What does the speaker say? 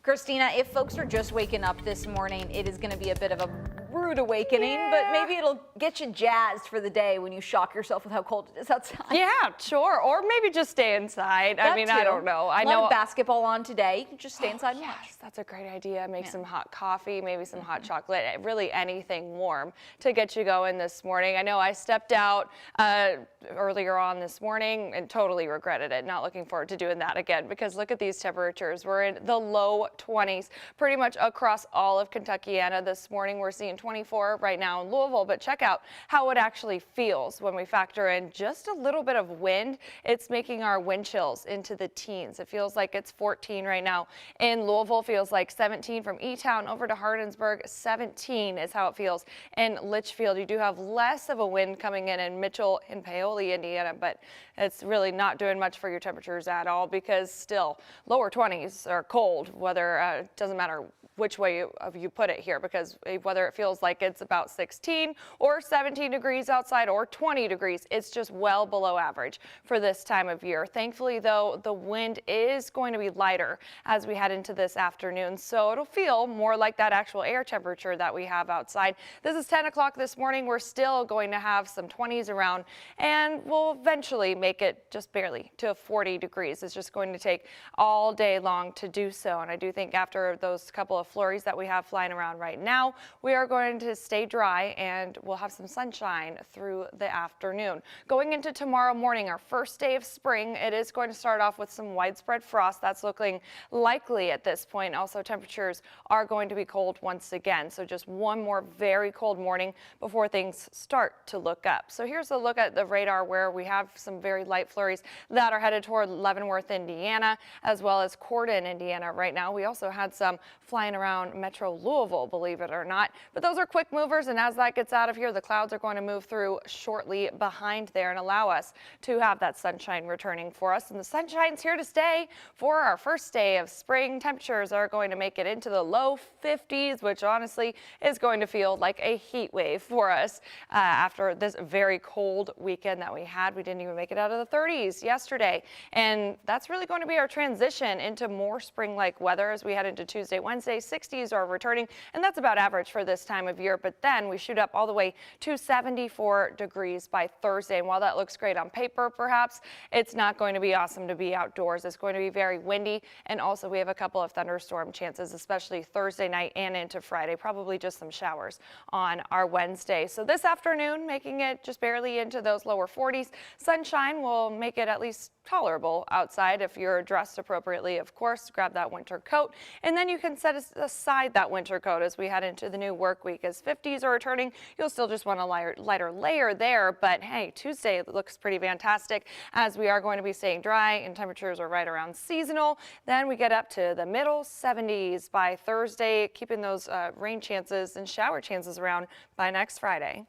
Christina, if folks are just waking up this morning, it is going to be a bit of a rude awakening, but maybe it'll get you jazzed for the day when you shock yourself with how cold it is outside. Yeah, sure. Or maybe just stay inside. I mean, I don't know. I know basketball on today. You can just stay inside and watch. Yes, that's a great idea. Make some hot coffee, maybe some hot chocolate, really anything warm to get you going this morning. I know I stepped out earlier on this morning and totally regretted it. Not looking forward to doing that again because look at these temperatures. We're in the low 20s pretty much across all of Kentuckiana this morning. We're seeing 24 right now in Louisville, but check out how it actually feels when we factor in just a little bit of wind. It's making our wind chills into the teens. It feels like it's 14 right now in Louisville, feels like 17 from E-Town over to Hardinsburg. 17 is how it feels in Litchfield. You do have less of a wind coming in Mitchell and Paoli, Indiana, but it's really not doing much for your temperatures at all because still lower 20s are cold, whether it doesn't matter which way you put it here, because whether it feels like it's about 16 or 17 degrees outside or 20 degrees, it's just well below average for this time of year. Thankfully, though, the wind is going to be lighter as we head into this afternoon, so it'll feel more like that actual air temperature that we have outside. This is 10 o'clock this morning. We're still going to have some 20s around, and we'll eventually make it just barely to 40 degrees. It's just going to take all day long to do so, and I do think after those couple of flurries that we have flying around right now, we are going to stay dry and we'll have some sunshine through the afternoon. Going into tomorrow morning, our first day of spring, it is going to start off with some widespread frost. That's looking likely at this point. Also, temperatures are going to be cold once again. So just one more very cold morning before things start to look up. So here's a look at the radar where we have some very light flurries that are headed toward Leavenworth, Indiana, as well as Corden, Indiana right now. We also had some flying around Metro Louisville, believe it or not, but those are quick movers, and as that gets out of here, the clouds are going to move through shortly behind there and allow us to have that sunshine returning for us. And the sunshine's here to stay for our first day of spring. Temperatures are going to make it into the low 50s, which honestly is going to feel like a heat wave for us after this very cold weekend that we had. We didn't even make it out of the 30s yesterday, and that's really going to be our transition into more spring-like weather as we head into Tuesday, Wednesday. 60s are returning, and that's about average for this time of year, but then we shoot up all the way to 74 degrees by Thursday. And while that looks great on paper, perhaps it's not going to be awesome to be outdoors. It's going to be very windy, and also we have a couple of thunderstorm chances, especially Thursday night and into Friday, probably just some showers on our Wednesday. So this afternoon, making it just barely into those lower 40s. Sunshine will make it at least tolerable outside if you're dressed appropriately. Of course, grab that winter coat, and then you can set aside that winter coat as we head into the new work week. As 50s are returning, you'll still just want a lighter layer there, but hey, Tuesday looks pretty fantastic as we are going to be staying dry and temperatures are right around seasonal. Then we get up to the middle 70s by Thursday, keeping those rain chances and shower chances around by next Friday.